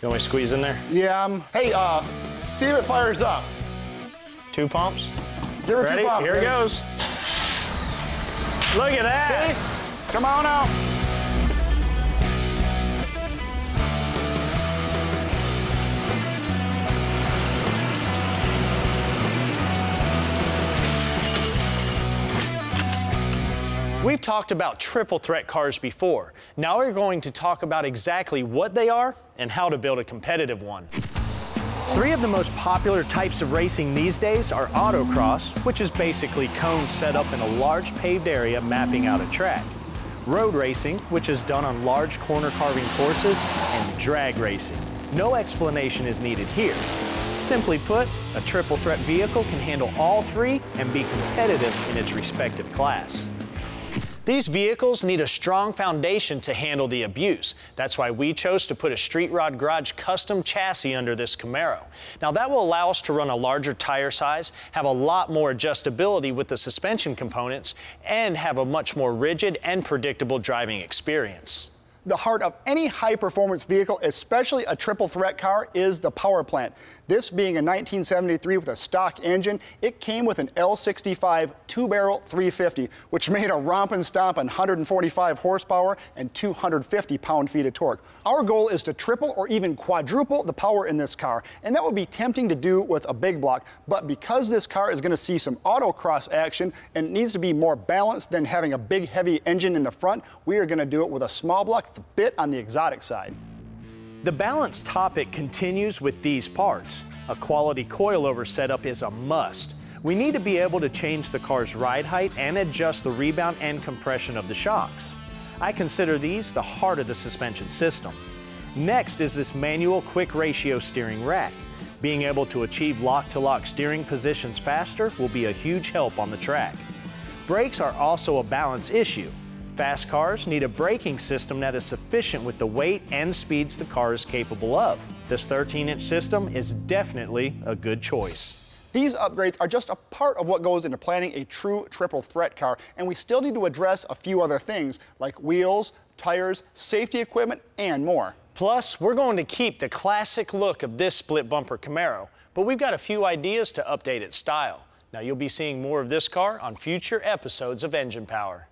You want me to squeeze in there? Yeah, hey, see if it fires up. 2 pumps? Give her Ready? 2 pumps. Here it goes. Look at that. See? Come on out. We've talked about triple threat cars before. Now we're going to talk about exactly what they are and how to build a competitive one. 3 of the most popular types of racing these days are autocross, which is basically cones set up in a large paved area mapping out a track. Road racing, which is done on large corner carving courses, and drag racing. No explanation is needed here. Simply put, a triple threat vehicle can handle all 3 and be competitive in its respective class. These vehicles need a strong foundation to handle the abuse. That's why we chose to put a Street Rod Garage custom chassis under this Camaro. Now that will allow us to run a larger tire size, have a lot more adjustability with the suspension components, and have a much more rigid and predictable driving experience. The heart of any high-performance vehicle, especially a triple threat car, is the Powerplant. This being a 1973 with a stock engine, it came with an L65 2-barrel 350, which made a romping stomp on 145 horsepower and 250 pound-feet of torque. Our goal is to triple or even quadruple the power in this car, and that would be tempting to do with a big block, but because this car is going to see some autocross action and it needs to be more balanced than having a big heavy engine in the front, we are going to do it with a small block. It's a bit on the exotic side. The balance topic continues with these parts. A quality coilover setup is a must. We need to be able to change the car's ride height and adjust the rebound and compression of the shocks. I consider these the heart of the suspension system. Next is this manual quick ratio steering rack. Being able to achieve lock-to-lock steering positions faster will be a huge help on the track. Brakes are also a balance issue. Fast cars need a braking system that is sufficient with the weight and speeds the car is capable of. This 13-inch system is definitely a good choice. These upgrades are just a part of what goes into planning a true triple threat car, and we still need to address a few other things like wheels, tires, safety equipment, and more. Plus, we're going to keep the classic look of this split bumper Camaro, but we've got a few ideas to update its style. Now you'll be seeing more of this car on future episodes of Engine Power.